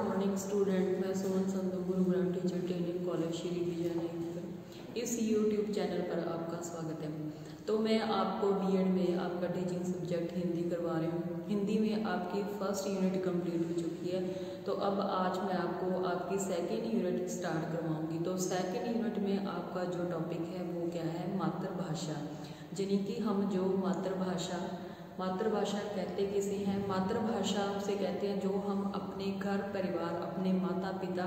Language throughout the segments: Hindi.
मॉर्निंग स्टूडेंट, मैं Sohan Sandhu Gurugram teacher training college Shri Vijaynagar. इस यूट्यूब चैनल पर आपका स्वागत है। तो मैं आपको बीएड में आपका टीचिंग सब्जेक्ट हिंदी करवा रही हूँ। हिंदी में आपकी फर्स्ट यूनिट कंप्लीट हो चुकी है, तो अब आज मैं आपको आपकी सेकेंड यूनिट स्टार्ट करवाऊंगी। तो सेकेंड यूनिट में आपका जो टॉपिक है वो क्या है, मातृभाषा। यानी कि हम जो मातृभाषा कहते किसे हैं, मातृभाषा उसे कहते हैं जो हम अपने घर परिवार, अपने माता पिता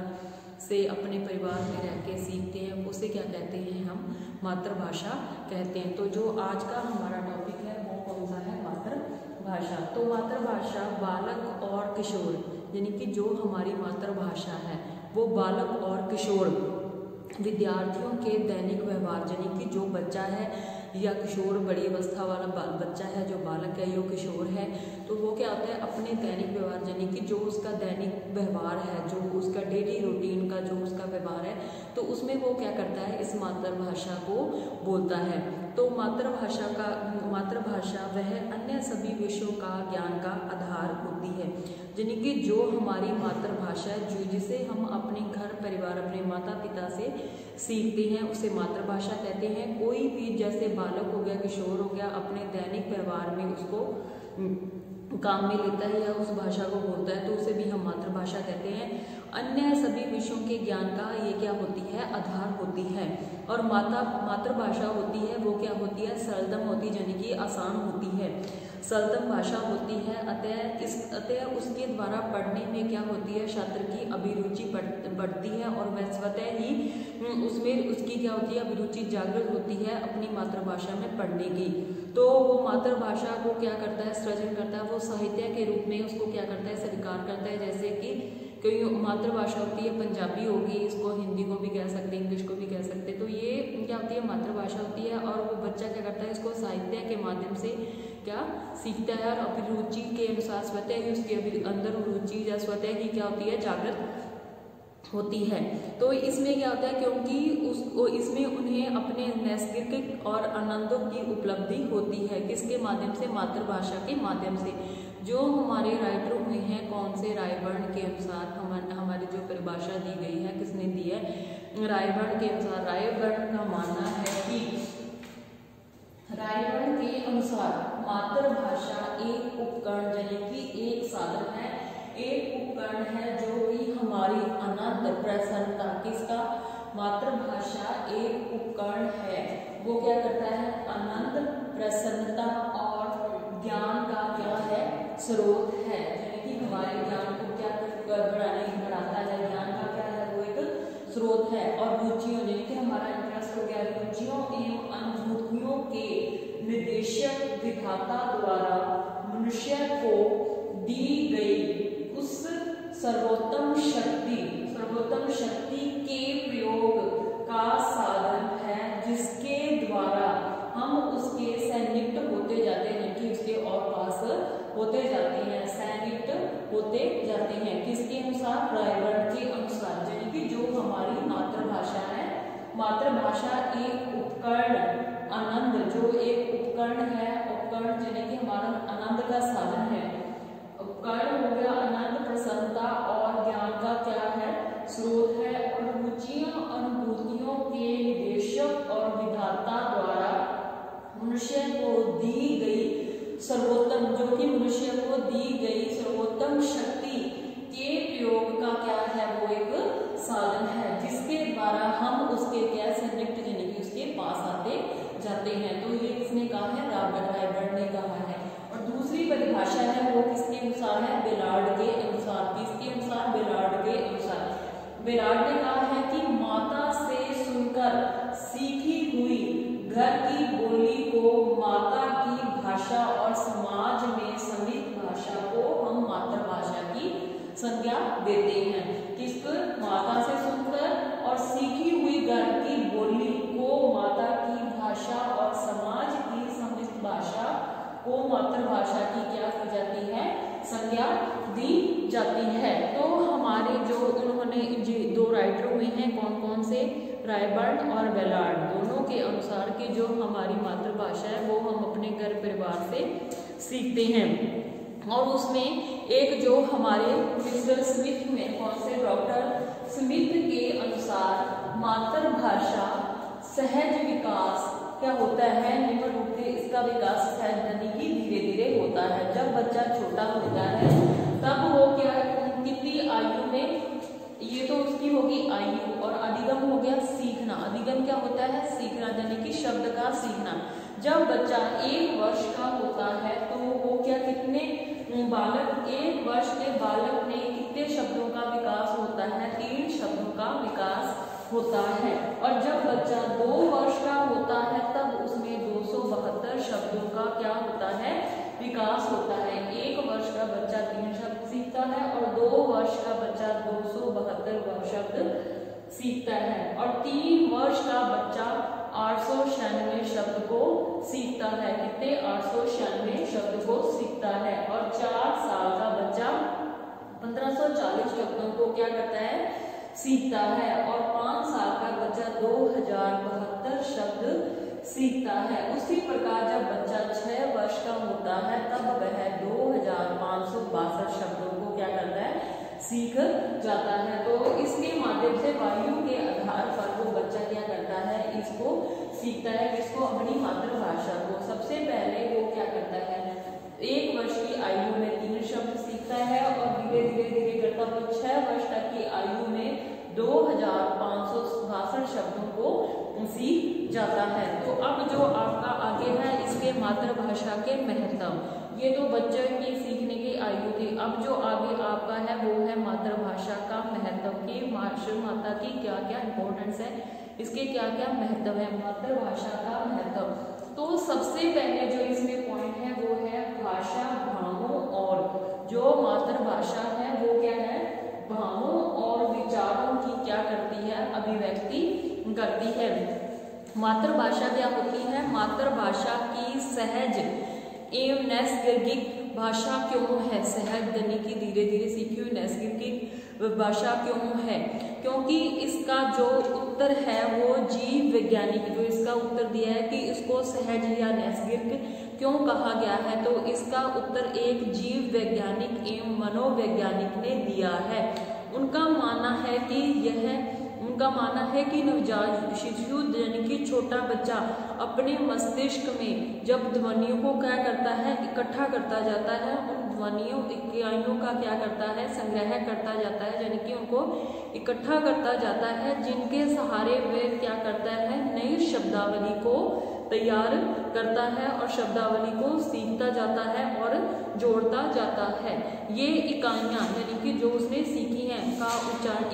से अपने परिवार में रह के सीखते हैं, उसे क्या कहते हैं, हम मातृभाषा कहते हैं। तो जो आज का हमारा टॉपिक है वो कौन सा है, मातृभाषा। तो मातृभाषा बालक और किशोर, यानी कि जो हमारी मातृभाषा है वो बालक और किशोर विद्यार्थियों के दैनिक व्यवहार, यानी कि जो बच्चा है या किशोर बड़ी अवस्था वाला बच्चा है, जो बालक है या किशोर है, तो वो क्या होता है, अपने दैनिक व्यवहार, यानी कि जो उसका दैनिक व्यवहार है, जो उसका डेली रूटीन का जो उसका व्यवहार है, तो उसमें वो क्या करता है, इस मातृभाषा को बोलता है। तो मातृभाषा वह अन्य सभी विषयों का ज्ञान का आधार होती है, यानी कि जो हमारी मातृभाषा है, जिसे हम अपने घर परिवार, अपने माता पिता से सीखते हैं, उसे मातृभाषा कहते हैं। कोई भी जैसे बालक हो गया, किशोर हो गया, अपने दैनिक व्यवहार में उसको काम में लेता है या उस भाषा को बोलता है, तो उसे भी हम मातृभाषा कहते हैं। अन्य सभी विषयों के ज्ञान का ये क्या होती है, आधार होती है। और मातृभाषा होती है वो क्या होती है, सरलतम होती है, यानी कि आसान होती है, सरलतम भाषा होती है। अतः उसके द्वारा पढ़ने में क्या होती है, छात्र की अभिरुचि बढ़ती है और वह स्वतः ही उसमें उसकी क्या होती है, अभिरुचि जागृत होती है अपनी मातृभाषा में पढ़ने की। तो वो मातृभाषा को क्या करता है, सृजन करता है, वो साहित्य के रूप में उसको क्या करता है, स्वीकार करता है। जैसे कि कोई मातृभाषा होती है, पंजाबी होगी, इसको हिंदी को भी कह सकते हैं, इंग्लिश को भी कह सकते हैं, तो ये क्या होती है, मातृभाषा होती है। और वो बच्चा क्या करता है, इसको साहित्य के माध्यम से क्या सीखता है, और अभिरुचि के अनुसार स्वतः ही उसके अंदर रुचि या स्वतः ही क्या होती है, जागृत होती है। तो इसमें क्या होता है, क्योंकि इसमें उन्हें अपने नैसर्गिक और आनंदों की उपलब्धि होती है, किसके माध्यम से, मातृभाषा के माध्यम से। जो हमारे राइटर हुए हैं, कौन से, रायवर्ण के अनुसार हमारी जो परिभाषा दी गई है, किसने दी है, रायवर्ण के अनुसार। रायवर्ण का मानना है कि रायवर्ण के अनुसार मातृभाषा एक उपकरण, यानी कि एक साधन है, एक उपकरण है जो कि हमारी अनंत प्रसन्नता, किसका, मातृभाषा एक उपकरण है, वो क्या करता है, अनंत प्रसन्नता और ज्ञान का क्या है, स्रोत है, यानी कि हमारे ज्ञान को क्या बढ़ाता है, ज्ञान का क्या है, वो एक स्रोत है। और रुचियों, यानी कि हमारा इंटरेस्ट हो गया, रुचियों एवं अनुभूतियों के निर्देशक विधाता द्वारा मनुष्य को दी गई उस सर्वोत्तम शक्ति के प्रयोग का साधन है, जिसके द्वारा हम उसके सन्निहित होते जाते हैं, कि उसके और पास होते जाते हैं, सन्निहित होते जाते हैं, किसके अनुसार, रायवर्ण के अनुसार। यानी कि जो हमारी मातृभाषा है, मातृभाषा एक उपकरण, आनंद, जो एक उपकरण है, उपकरण यानी कि हमारा आनंद का साधन है, उपकरण हो गया, आनंद, प्रसन्नता और ज्ञान का क्या है, स्रोत है। और रुचियों, अनुभूतियों के निर्देशक और विधाता द्वारा मनुष्य को दी गई सर्वोत्तम, जो कि मनुष्य को दी गई सर्वोत्तम शक्ति के प्रयोग का क्या है, वो एक साधन है, जिसके द्वारा हम उसके क्या सन्निहित, यानी कि उसके पास आते जाते हैं। तो ये किसने कहा है, रायवर्ण ने कहा है। और दूसरी परिभाषा है वो किसके अनुसार है, बेलार्ड के अनुसार। किसके अनुसार, बेलार्ड के अनुसार। बेलार्ड ने कहा है कि माता से सुनकर सीखी हुई घर की बोली को माता की भाषा और समाज में समृद्ध भाषा को हम मातृभाषा की संज्ञा देते हैं। किसको, माता से सुनकर और सीखी हुई घर की बोली को माता की भाषा और समाज की समृद्ध भाषा को मातृभाषा की क्या की जाती है, संज्ञा दी जाती है। तो हमारे जो उन्होंने दो राइटर हुए हैं, कौन कौन से, रायबर्ट और बेलार्ड, दोनों के अनुसार कि जो हमारी मातृभाषा है वो हम अपने घर परिवार से सीखते हैं। और उसमें एक जो हमारे मिस्टर स्मिथ में, कौन स्मिथ के अनुसार मातृभाषा सहज विकास क्या होता है, निम्न रूप से इसका विकास सहज यानी कि धीरे धीरे होता है। जब बच्चा छोटा होता है तब वो क्या कितनी आयु में, ये तो उसकी होगी आयु, और अधिगम हो गया सीखना। अधिगम क्या होता है, सीखना यानी कि शब्द का सीखना। जब बच्चा 1 वर्ष का होता है तो वो क्या कितने बालक 1 वर्ष के बालक में कितने शब्दों का विकास होता है, 3 शब्दों का विकास होता है। और जब बच्चा 2 वर्ष का होता है तब उसमें 272 शब्दों का क्या होता है, विकास होता है। 1 वर्ष का बच्चा 3 शब्द सीखता है और 2 वर्ष का बच्चा 272 शब्द सीखता है, और 3 वर्ष का बच्चा 896 शब्द को सीखता है। कितने 896 शब्द को सीखता है। और 4 साल का बच्चा 1540 शब्दों को क्या करता है, सीखता है। और 5 साल का बच्चा 2072 शब्द सीखता है। उसी प्रकार जब बच्चा 6 वर्ष का होता है तब वह 2562 शब्दों को क्या करता है, सीख जाता है। तो इसके माध्यम से वायु के आधार पर वो बच्चा क्या करता है, इसको सीखता है, किसको, अपनी मातृभाषा को। सबसे पहले वो क्या करता है, 1 वर्ष की आयु में 3 शब्द सीखता है और धीरे धीरे धीरे करता वो 6 वर्ष तक की आयु में 2562 शब्दों को सीख जाता है। तो अब जो आपका आगे है इसके मातृभाषा के महत्व, ये तो बच्चे की सीखने की आयु थी। अब जो आगे आपका है वो है मातृभाषा का महत्व की माता की क्या क्या इंपॉर्टेंस है, इसके क्या क्या महत्व है, मातृभाषा का महत्व। तो सबसे पहले जो इसमें पॉइंट है वो है भाषा भावों, और जो मातृभाषा है वो क्या है, भावों और विचारों की क्या करती है, अभिव्यक्ति करती है। मातृभाषा क्या होती है, मातृभाषा की सहज एवं नैसर्गिक भाषा क्यों है, सहज यानी कि धीरे धीरे सीखी हुई नैसर्गिक भाषा क्यों है, क्योंकि इसका जो उत्तर है वो जीव वैज्ञानिक जो इसका उत्तर दिया है कि इसको सहज या नैसर्गिक क्यों कहा गया है, तो इसका उत्तर एक जीव वैज्ञानिक एवं मनोवैज्ञानिक ने दिया है। उनका मानना है कि नवजात शिशु यानी कि छोटा बच्चा अपने मस्तिष्क में जब ध्वनियों को क्या करता है, इकट्ठा करता जाता है, उन ध्वनियों इकाइयों का क्या करता है, संग्रह करता जाता है, यानी कि उनको इकट्ठा करता जाता है, जिनके सहारे वे क्या करता है, नई शब्दावली को तैयार करता है और शब्दावली को सीखता जाता है और जोड़ता जाता है। ये इकाइयां यानी कि जो उसने सीखी हैं का उच्चारण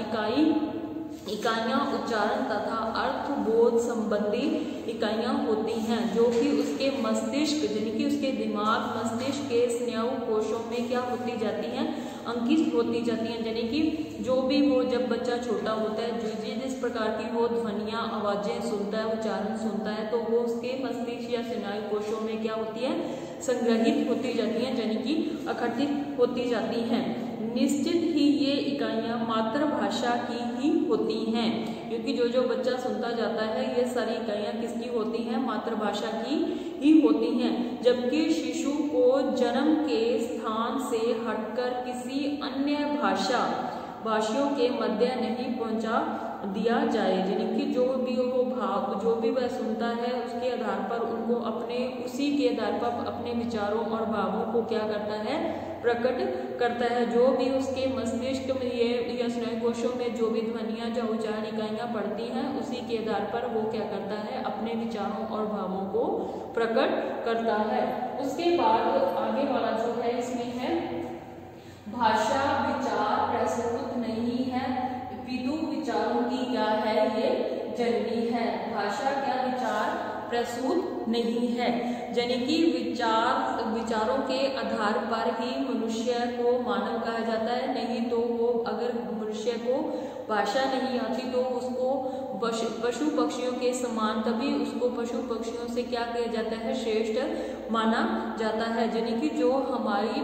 इकाइयां उच्चारण तथा अर्थबोध संबंधी इकाइयां होती हैं, जो कि उसके मस्तिष्क यानी कि उसके दिमाग मस्तिष्क के स्नायु कोशों में क्या होती जाती हैं, अंकित होती जाती हैं। यानी कि जो भी वो जब बच्चा छोटा होता है जिस प्रकार की वो ध्वनियां आवाजें सुनता है, उच्चारण सुनता है, तो वो उसके मस्तिष्क या स्नायु कोशों में क्या होती है, संग्रहित होती जाती हैं, यानी कि इकट्ठित होती जाती हैं। निश्चित ही ये इकाइयां मातृभाषा की ही होती हैं, क्योंकि जो बच्चा सुनता जाता है ये सारी इकाइयां किसकी होती हैं, मातृभाषा की ही होती हैं। जबकि शिशु को जन्म के स्थान से हटकर किसी अन्य भाषियों के मध्य नहीं पहुंचा दिया जाए, यानी कि जो भी वो भाव जो भी वह सुनता है उसके आधार पर उनको उसी के आधार पर अपने विचारों और भावों को क्या करता है, प्रकट करता है। जो भी उसके मस्तिष्क में या स्नायु कोशों में जो भी ध्वनियां या उच्चारण इकाइयां पड़ती हैं उसी के आधार पर वो क्या करता है, अपने विचारों और भावों को प्रकट करता है। उसके बाद आगे वाला जो है इसमें है भाषा विचार प्रस्तुत नहीं है, विदु विचारों की क्या है, ये जननी है। भाषा क्या विचार प्रस्तुत नहीं है, यानी कि विचारों के आधार पर ही मनुष्य को मानव कहा जाता है। नहीं तो वो अगर मनुष्य को भाषा नहीं आती तो उसको पशु पक्षियों के समान, तभी उसको पशु पक्षियों से क्या किया जाता है, श्रेष्ठ माना जाता है। यानी कि जो हमारी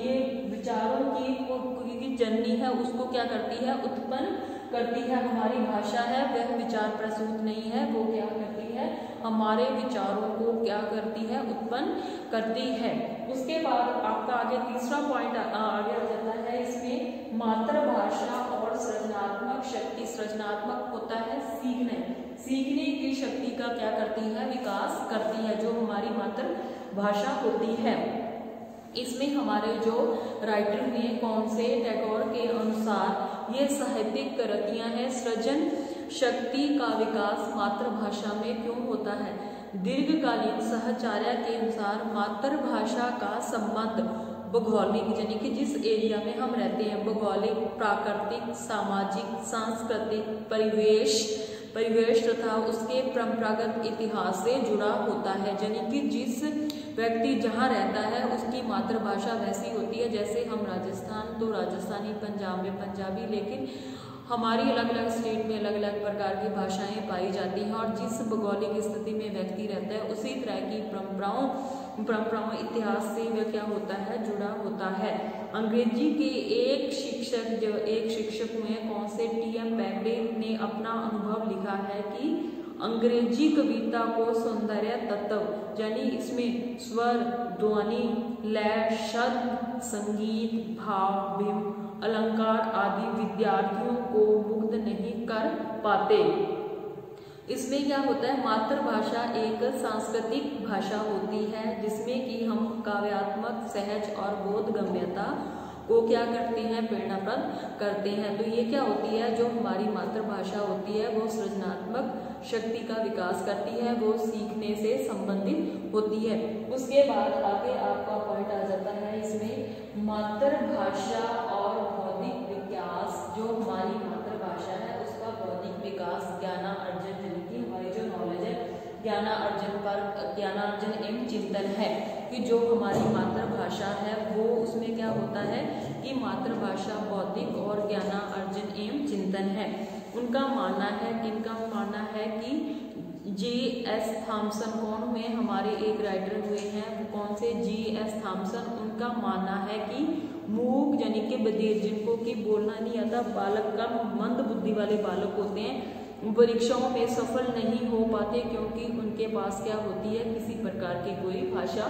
ये विचारों की जननी है उसको क्या करती है, उत्पन्न करती है। हमारी भाषा है वह विचार प्रसूत नहीं है, वो क्या करती है, हमारे विचारों को क्या करती है, उत्पन्न करती है। उसके बाद आपका आगे तीसरा पॉइंट आगे आ जाता है इसमें मातृभाषा और सृजनात्मक सृजनात्मक शक्ति, सृजनात्मक होता है सीखने की शक्ति का क्या करती है, विकास करती है, जो हमारी मातृभाषा होती है। इसमें हमारे जो राइटर हुए कौन से, टैगोर के अनुसार ये साहित्यिक कृतियां हैं। सृजन शक्ति का विकास मातृभाषा में क्यों होता है? दीर्घकालीन साहचर्य के अनुसार मातृभाषा का संबंध भौगोलिक, यानी कि जिस एरिया में हम रहते हैं, भौगोलिक, प्राकृतिक, सामाजिक, सांस्कृतिक परिवेश तथा उसके परंपरागत इतिहास से जुड़ा होता है। यानी कि जिस व्यक्ति जहाँ रहता है उसकी मातृभाषा वैसी होती है, जैसे हम राजस्थान तो राजस्थानी, पंजाब में पंजाबी, लेकिन हमारी अलग अलग स्टेट में अलग अलग प्रकार की भाषाएं पाई जाती हैं, और जिस भौगोलिक स्थिति में व्यक्ति रहता है उसी तरह की परंपराओं इतिहास से वह क्या होता है, जुड़ा होता है। अंग्रेजी के एक शिक्षक हुए कौन से, टी.एम. बेगडे ने अपना अनुभव लिखा है कि अंग्रेजी कविता को सौंदर्य तत्व, यानी इसमें स्वर, ध्वनि, लय, शब्द, संगीत, भाव, बिंब, अलंकार आदि विद्यार्थियों को मुग्ध नहीं कर पाते। इसमें क्या होता है, मातृभाषा एक सांस्कृतिक भाषा होती है जिसमें कि हम काव्यात्मक, सहज और बोधगम्यता को क्या करते हैं, प्रेरणाप्रद करते हैं। तो ये क्या होती है, जो हमारी मातृभाषा होती है वो सृजनात्मक शक्ति का विकास करती है, वो सीखने से संबंधित होती है। उसके बाद आगे आपका पॉइंट आ जाता है इसमें मातृभाषा और बौद्धिक विकास। जो हमारी मातृभाषा है उसका बौद्धिक विकास, ज्ञानार्जन, यानी कि हमारी जो नॉलेज है ज्ञानार्जन एवं चिंतन है कि जो हमारी मातृभाषा है वो उसमें क्या होता है कि मातृभाषा बौद्धिक और ज्ञानार्जन एवं चिंतन है। उनका मानना है, किनका मानना है कि G.S. थॉम्सन कौन हुए, हमारे एक राइटर हुए हैं, वो कौन से, G.S. थॉम्सन। उनका मानना है कि मूक यानी कि बधिर, जिनको कि बोलना नहीं आता, बालक का मंद बुद्धि वाले बालक होते हैं, परीक्षाओं में सफल नहीं हो पाते क्योंकि उनके पास क्या होती है, किसी प्रकार की कोई भाषा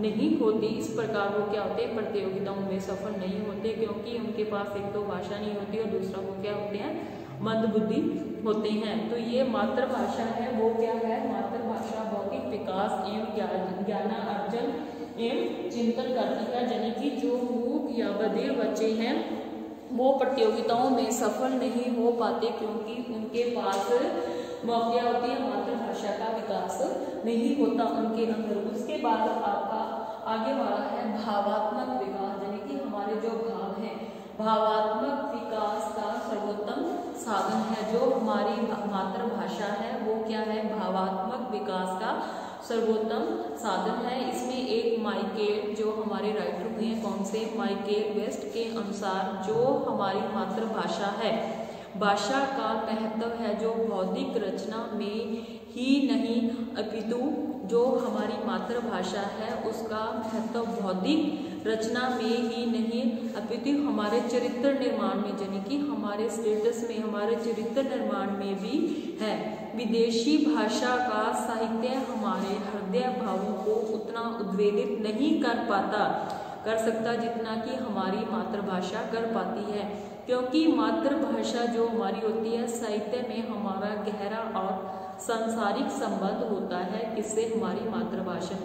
नहीं होती। इस प्रकार वो क्या होते हैं, प्रतियोगिताओं में सफल नहीं होते क्योंकि उनके पास एक तो भाषा नहीं होती और दूसरा वो क्या होते हैं, मंद बुद्धि होते हैं। तो ये मातृभाषा है वो क्या है, मातृभाषा बौद्धिक विकास एवं ज्ञानार्जन एवं चिंतन करती है। यानी कि जो मूक या बधिर बच्चे हैं वो प्रतियोगिताओं में सफल नहीं हो पाते क्योंकि उनके पास क्या होती है, मातृभाषा का विकास नहीं होता उनके अंदर। उसके बाद आपका आगे वाला है भावात्मक विकास, यानी कि हमारे जो भाव हैं, भावात्मक विकास का सर्वोत्तम साधन है। जो हमारी मातृभाषा है वो क्या है, भावात्मक विकास का सर्वोत्तम साधन है। इसमें एक माइकेल, जो हमारे राइटर हुए हैं कौन से, माइकेल वेस्ट के अनुसार जो हमारी मातृभाषा है, भाषा का महत्व है जो बौद्धिक रचना में ही नहीं अपितु जो हमारी मातृभाषा है उसका महत्व बौद्धिक रचना में ही नहीं अपितु हमारे चरित्र निर्माण में, यानी कि हमारे स्टेटस में, हमारे चरित्र निर्माण में भी है। विदेशी भाषा का साहित्य हमारे हृदय भावों को उतना उद्वेलित नहीं कर सकता जितना कि हमारी मातृभाषा कर पाती है, क्योंकि मातृभाषा जो हमारी होती है, साहित्य में हमारा गहरा और सांसारिक संबंध होता है। किससे, हमारी मातृभाषा।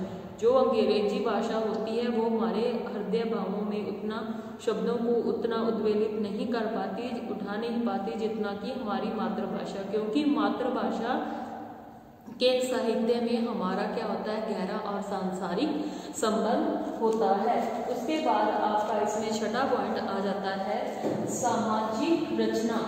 जो अंग्रेजी भाषा होती है वो हमारे हृदय भावों में उतना शब्दों को उतना उद्वेलित नहीं कर पाती, उठा नहीं पाती जितना कि हमारी मातृभाषा, क्योंकि मातृभाषा के साहित्य में हमारा क्या होता है, गहरा और सांसारिक संबंध होता है। उसके बाद आपका इसमें छठा पॉइंट आ जाता है सामाजिक रचना।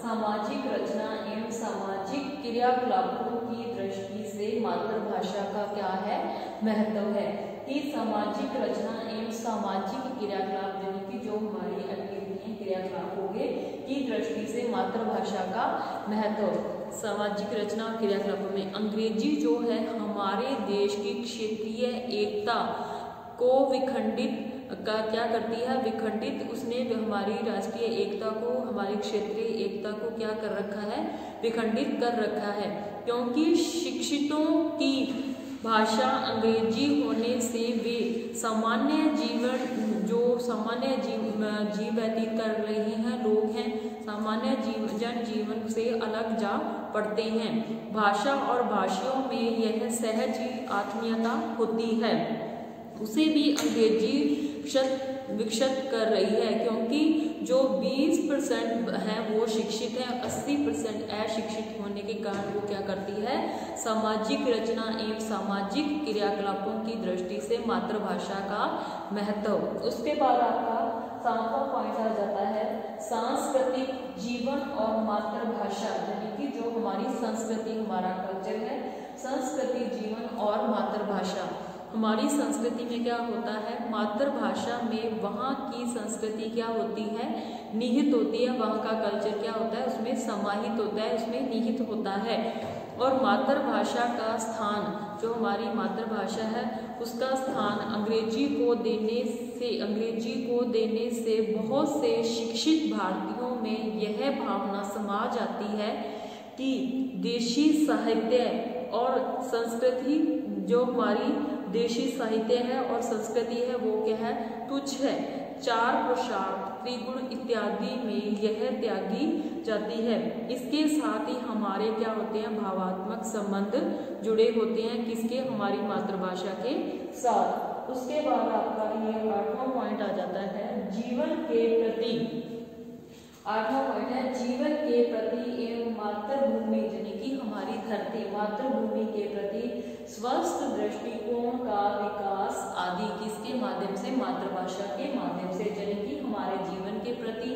सामाजिक रचना एवं सामाजिक क्रियाकलापों की दृष्टि से मातृभाषा का क्या है, महत्व है कि सामाजिक रचना एवं सामाजिक क्रियाकलाप, यानी कि जो हमारी एक्टिविटी क्रियाकलाप होंगे की दृष्टि से मातृभाषा का महत्व। सामाजिक रचना और क्रियाकलापों में अंग्रेजी जो है हमारे देश की क्षेत्रीय एकता को विखंडित का क्या करती है, विखंडित। उसने हमारी राष्ट्रीय एकता को, हमारी क्षेत्रीय एकता को क्या कर रखा है, विखंडित कर रखा है, क्योंकि शिक्षितों की भाषा अंग्रेजी होने से वे सामान्य जीवन, जो सामान्य जीव व्यतीत कर रहे हैं लोग हैं, सामान्य जनजीवन से अलग जा पड़ते हैं। भाषा और भाषियों में यह सहज आत्मीयता होती है। उसे भी अंग्रेजी विकसित कर रही है, क्योंकि जो 20% है वो शिक्षित है, 80% अशिक्षित होने के कारण वो क्या करती है, सामाजिक रचना एवं सामाजिक क्रियाकलापों की दृष्टि से मातृभाषा का महत्व। उसके बाद आपका 7वां पॉइंट आ जाता है सांस्कृतिक जीवन और मातृभाषा, यानी कि जो हमारी संस्कृति, हमारा कल्चर है, संस्कृति, जीवन और मातृभाषा। हमारी संस्कृति में क्या होता है, मातृभाषा में वहाँ की संस्कृति क्या होती है, निहित होती है, वहाँ का कल्चर क्या होता है, उसमें समाहित होता है, उसमें निहित होता है। और मातृभाषा का स्थान, जो हमारी मातृभाषा है उसका स्थान अंग्रेजी को देने से बहुत से शिक्षित भारतीयों में यह भावना समा जाती है कि देशी साहित्य और संस्कृति, जो हमारी देशी साहित्य है और संस्कृति है वो क्या है, तुच्छ है। चार पुरुषार्थ, त्रिगुण इत्यादि में यह त्यागी जाती है। इसके साथ ही हमारे क्या होते हैं, भावात्मक संबंध जुड़े होते हैं किसके, हमारी मातृभाषा के साथ। उसके बाद आपका ये 8वां पॉइंट आ जाता है जीवन के प्रति। 8वां पॉइंट है जीवन के प्रति एवं मातृभूमि यानी कि हमारी धरती, मातृभूमि के प्रति स्वस्थ दृष्टिकोण का विकास आदि किसके माध्यम से, मातृभाषा के माध्यम से। यानी कि हमारे जीवन के प्रति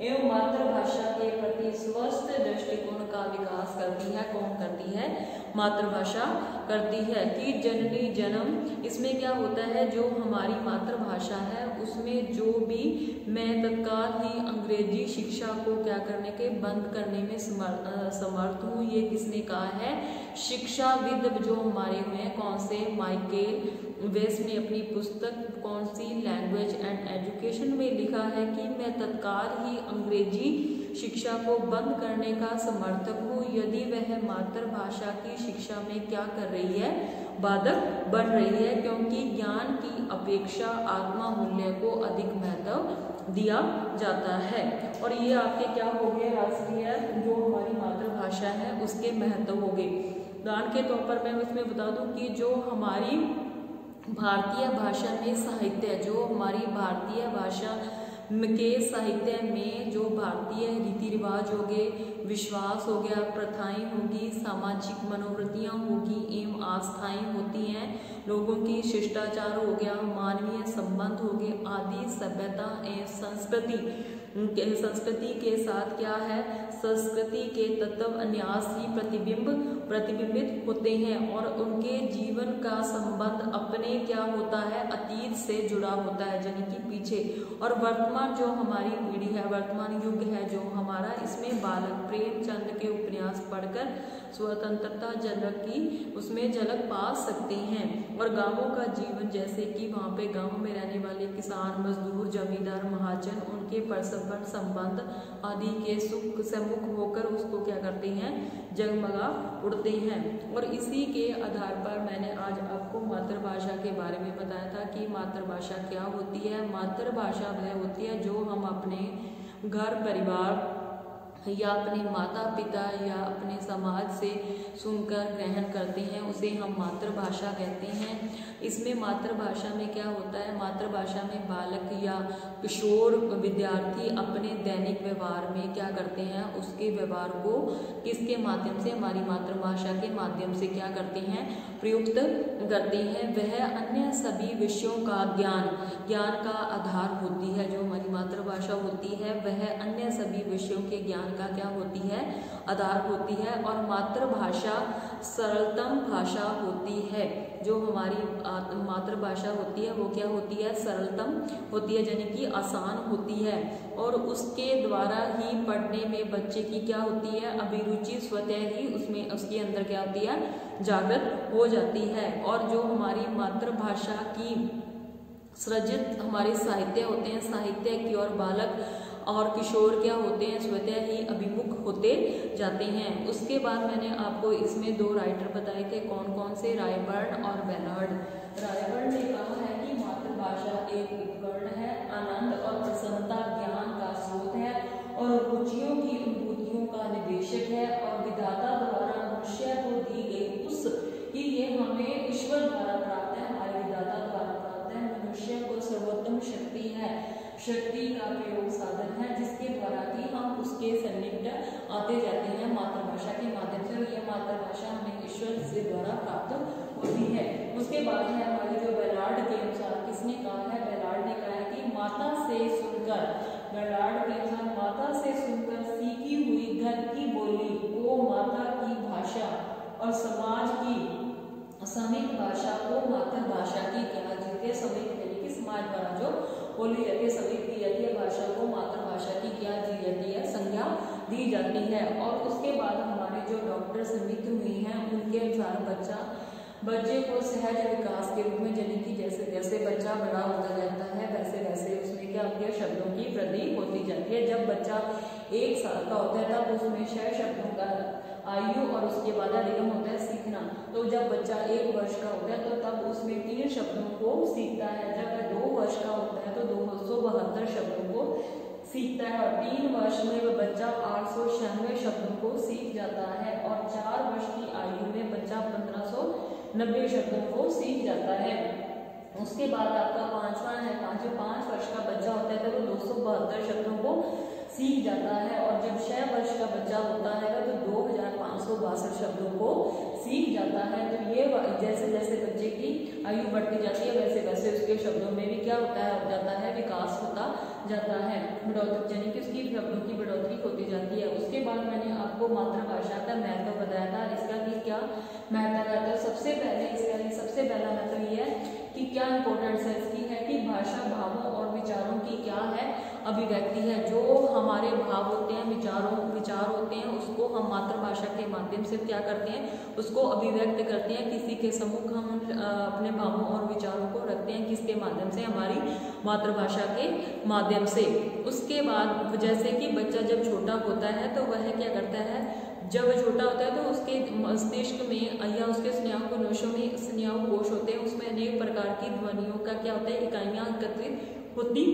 एवं मातृभाषा के प्रति स्वस्थ दृष्टिकोण का विकास करती है, कौन करती है, मातृभाषा करती है। कि जननी जन्म, इसमें क्या होता है, जो हमारी मातृभाषा है उसमें जो भी मैं तत्काल ही अंग्रेजी शिक्षा को क्या करने के, बंद करने में समर्थ हूँ। ये किसने कहा है, शिक्षाविद जो हमारे हुए कौन से, माइकेल वेस ने अपनी पुस्तक कौन सी, लैंग्वेज एंड एजुकेशन में लिखा है कि मैं तत्काल ही अंग्रेजी शिक्षा को बंद करने का समर्थक हूँ यदि वह मातृभाषा की शिक्षा में क्या कर रही है, बाधक बन रही है, क्योंकि ज्ञान की अपेक्षा आत्मा मूल्य को अधिक महत्व दिया जाता है। और ये आपके क्या हो गए, राष्ट्रीय जो हमारी मातृभाषा है उसके महत्व हो गए। उदाहरण के तौर पर मैं इसमें बता दूं कि जो हमारी भारतीय भाषा में साहित्य, जो हमारी भारतीय भाषा के साहित्य में जो भारतीय रीति रिवाज हो गए, विश्वास हो गया, प्रथाएं होगी, सामाजिक मनोवृत्तियां होगी एवं आस्थाएं होती हैं, लोगों की शिष्टाचार हो गया, मानवीय संबंध हो गए आदि सभ्यता एवं संस्कृति के साथ क्या है, संस्कृति के तत्व अन्यास ही प्रतिबिंबित होते हैं और उनके जीवन का संबंध अपने क्या होता है, अतीत से जुड़ा होता है, यानी कि पीछे। और वर्तमान जो हमारी पीढ़ी है, वर्तमान युग है जो हमारा, इसमें बालक प्रेमचंद के उपन्यास पढ़कर स्वतंत्रता झलक की उसमें झलक पा सकते हैं। और गांवों का जीवन, जैसे कि वहाँ पे गांव में रहने वाले किसान, मजदूर, जमींदार, महाजन, उनके परस्पर संबंध आदि के सुख से मुख होकर उसको क्या करते हैं, जगमगा उड़ते हैं। और इसी के आधार पर मैंने आज आपको मातृभाषा के बारे में बताया था कि मातृभाषा क्या होती है। मातृभाषा वह होती है जो हम अपने घर परिवार या अपने माता पिता या अपने समाज से सुनकर ग्रहण करते हैं, उसे हम मातृभाषा कहते हैं। इसमें मातृभाषा में क्या होता है, मातृभाषा में बालक या किशोर विद्यार्थी अपने दैनिक व्यवहार में क्या करते हैं, उसके व्यवहार को किसके माध्यम से, हमारी मातृभाषा के माध्यम से क्या करते हैं, प्रयुक्त करते हैं। वह अन्य सभी विषयों का ज्ञान का आधार होती है। जो हमारी मातृभाषा होती है वह अन्य सभी विषयों के ज्ञान का क्या होती है, आधार होती है। और मातृभाषा सरलतम भाषा होती है। जो हमारी मातृभाषा होती है वो क्या होती है, सरलतम होती है, यानी कि आसान होती है। और उसके द्वारा ही पढ़ने में बच्चे की क्या होती है, अभिरुचि स्वतः ही उसमें उसके अंदर क्या होती है, जागृत हो जाती है। और जो हमारी मातृभाषा की सृजित हमारे साहित्य होते हैं, साहित्य की ओर बालक और किशोर क्या होते हैं, स्वतः ही अभिमुख होते जाते हैं। उसके बाद मैंने आपको इसमें 2 राइटर बताए थे, कौन कौन से, रायबर्न और बेलार्ड। रायबर्न ने कहा है कि मातृभाषा एक उपकरण है, आनंद और प्रसन्नता ज्ञान का स्रोत है और रुचियों की अनुभूतियों का निदेशक है और विधाता द्वारा मनुष्य को दी गई उस कि ये हमें ईश्वर द्वारा प्राप्त है, हमारे विधाता द्वारा प्राप्त है। मनुष्य को सर्वोत्तम शक्ति है, शक्ति का प्रयोग साधन है जिसके द्वारा कि हम उसके सन्निकट आते जाते हैं मातृभाषा के माध्यम से, और यह मातृभाषा हमें ईश्वर से द्वारा प्राप्त होती है। उसके बाद है हमारे जो बेलार्ड के अनुसार, किसने कहा है, बेलार्ड ने कहा है कि माता से सुनकर, बेलार्ड के अनुसार माता से सुनकर सीखी हुई घर की बोली को माता की भाषा और समाज की समीप भाषा को मातृभाषा की कहना जाती है। समीप यानी कि समाज द्वारा जो बोली जाती है, समीप की जाती है भाषा को मातृभाषा की क्या दी जाती है, संज्ञा दी जाती है। और उसके बाद हमारे जो डॉक्टर समिति हुई हैं उनके अनुसार बच्चे को सहज विकास के रूप में, यानी कि जैसे जैसे बच्चा बड़ा होता जाता है वैसे वैसे उसमें क्या होती है, शब्दों की वृद्धि होती जाती है। जब बच्चा 1 साल का होता है तब उसमें 6 शब्दों का आयु और उसके बाद अधिगम होता है सीखना। तो जब बच्चा 1 वर्ष का होता है तो तब उसमें 3 शब्दों को सीखता है। जब वह 2 वर्ष का होता है तो 272 शब्दों को सीखता है, और 3 वर्ष में वह बच्चा 896 शब्दों को सीख जाता है, और 4 वर्ष की आयु में बच्चा 1590 शब्दों को सीख जाता है। उसके बाद आपका 5वां है, 5 वर्ष का बच्चा होता है तो वो 272 शब्दों को सीख जाता है, और जब 6 वर्ष का बच्चा होता है तो 2562 शब्दों को सीख जाता है। तो ये जैसे जैसे बच्चे की आयु बढ़ती जाती है वैसे वैसे उसके शब्दों में भी क्या होता है, हो जाता है, विकास होता जाता है, बढ़ोतरी यानी कि उसकी शब्दों की बढ़ोतरी होती जाती है। उसके बाद मैंने आपको मातृभाषा का महत्व बताया था, इसका कि क्या महत्व है। तो सबसे पहला महत्व ये है कि क्या इंपॉर्टेंस है इसकी, है कि भाषा भावों और विचारों की क्या है, अभिव्यक्ति है। जो हमारे भाव होते हैं, विचार होते हैं, उसको हम मातृभाषा के माध्यम से क्या करते हैं, उसको अभिव्यक्त करते हैं। किसी के सम्मुख हम अपने भावों और विचारों को रखते हैं, किसके माध्यम से, हमारी मातृभाषा के माध्यम से। उसके बाद जैसे कि बच्चा जब छोटा होता है तो वह क्या करता है, जब वह छोटा होता है तो उसके मस्तिष्क में या उसके स्नायुकोशों में स्नायुकोश होते हैं, उसमें अनेक प्रकार की ध्वनियों का क्या होता है, इकाइयां एकत्रित होती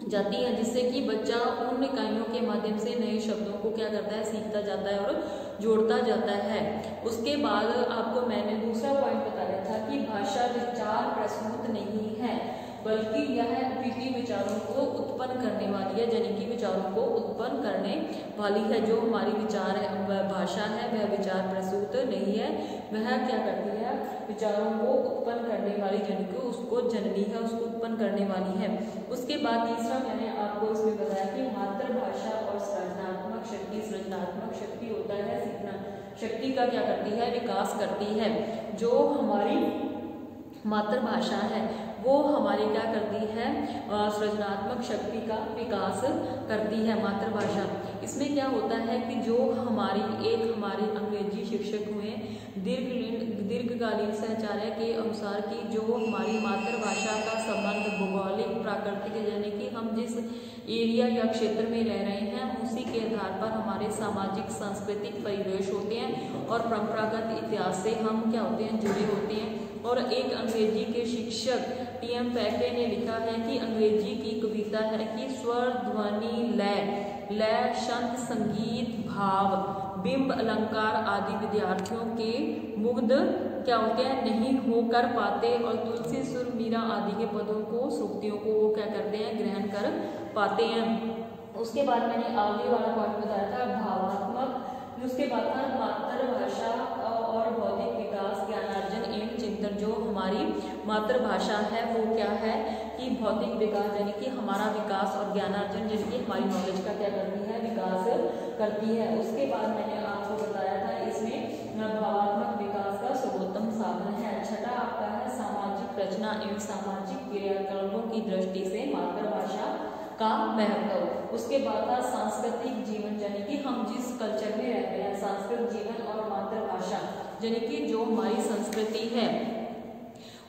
जाती है, जिससे कि बच्चा उन इकाइयों के माध्यम से नए शब्दों को क्या करता है, सीखता जाता है और जोड़ता जाता है। उसके बाद आपको मैंने दूसरा पॉइंट बताया था कि भाषा विचार प्रस्तुत नहीं है बल्कि यह द्वितीय विचारों को उत्पन्न करने वाली है, यानी कि विचारों को उत्पन्न करने वाली है। जो हमारी विचार है, भाषा है, वह विचार प्रस्तुत नहीं है, वह क्या करती है, विचारों को उत्पन्न करने वाली, यानी कि उसको जननी है, उसको उत्पन्न करने वाली है। उसके बाद तीसरा मैंने आपको इसमें बताया कि मातृभाषा और सृजनात्मक शक्ति होता है सीखना शक्ति का क्या करती है, विकास करती है। जो हमारी मातृभाषा है वो हमारी क्या करती है, सृजनात्मक शक्ति का विकास करती है मातृभाषा। इसमें क्या होता है कि जो हमारे अंग्रेजी शिक्षक हुए दीर्घकालीन सहचार्य के अनुसार कि जो हमारी मातृभाषा का संबंध भौगोलिक प्राकृतिक, यानी कि हम जिस एरिया या क्षेत्र में रह रहे हैं उसी के आधार पर हमारे सामाजिक सांस्कृतिक परिवेश होते हैं और परंपरागत इतिहास से हम क्या होते हैं, जुड़े होते हैं। और एक अंग्रेजी के शिक्षक टी.एम. पैके ने लिखा है कि अंग्रेजी की कविता है कि स्वर, ध्वनि, लय, छंद, संगीत, भाव, बिंब, अलंकार आदि विद्यार्थियों के मुग्ध क्या होते हैं, नहीं होकर पाते, और तुलसी, सुर, मीरा आदि के पदों को, सूक्तियों को वो क्या करते हैं, ग्रहण कर पाते हैं। उसके बाद मैंने आगे वाला पॉइंट बताया था भावात्मक। उसके बाद था मातृभाषा और बौद्धिक विकास, ज्ञानार्जन एवं चिंतन। जो हमारी मातृभाषा है वो क्या है कि भौतिक विकास, यानी कि हमारा विकास, और ज्ञानार्जन यानी कि हमारी नॉलेज का क्या करती है, विकास करती है। उसके बाद मैंने आपको बताया था इसमें भावात्मक विकास का सर्वोत्तम साधन है। छठा आपका है सामाजिक रचना एवं सामाजिक क्रियाकलापों की दृष्टि से मातृभाषा का महत्व। उसके बाद था सांस्कृतिक जीवन, यानी कि हम जिस कल्चर में रहते हैं, सांस्कृतिक जीवन और मातृभाषा, यानी कि जो हमारी संस्कृति है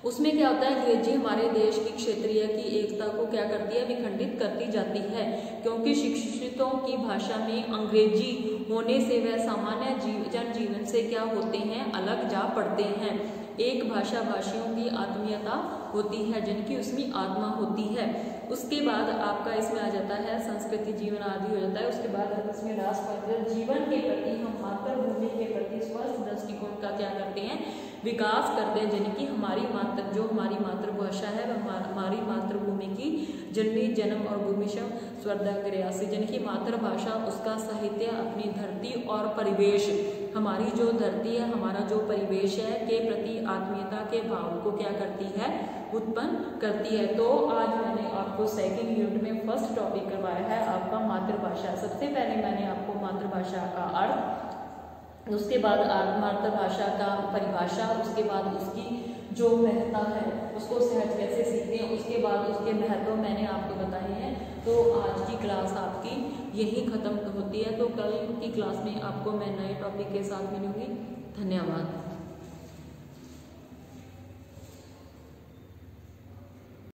उसमें क्या होता है, अंग्रेजी हमारे देश की क्षेत्रीय की एकता को क्या करती है, विखंडित करती जाती है, क्योंकि शिक्षितों की भाषा में अंग्रेजी होने से वह सामान्य जनजीवन से क्या होते हैं, अलग जा पड़ते हैं। एक भाषा भाषियों की आत्मीयता होती है, जिनकी उसमें आत्मा होती है। उसके बाद आपका इसमें आ जाता है संस्कृति जीवन आदि हो जाता है। उसके बाद इसमें लास्ट पॉइंट जीवन के प्रति हम मातृभूमि के प्रति स्वस्थ दृष्टिकोण का क्या करते हैं, विकास करते हैं। यानी कि हमारी मातृभाषा है हमारी मातृभूमि की जननी जन्म और भूमिशम स्वर्गग्रयासी, यानी कि मातृभाषा उसका साहित्य अपनी धरती और परिवेश, हमारी जो धरती है हमारा जो परिवेश है के प्रति आत्मीयता के भाव को क्या करती है, उत्पन्न करती है। तो आज मैंने आपको सेकंड यूनिट में फर्स्ट टॉपिक करवाया है आपका मातृभाषा। सबसे पहले मैंने आपको मातृभाषा का अर्थ, उसके बाद मातृभाषा का परिभाषा, उसके बाद उसकी जो महत्ता है उसको सहज कैसे सीखते हैं, उसके बाद उसके महत्व मैंने आपको बताए हैं। तो आज की क्लास आपकी यही खत्म होती है। तो कल की क्लास में आपको मैं नए टॉपिक के साथ मिलूंगी। धन्यवाद।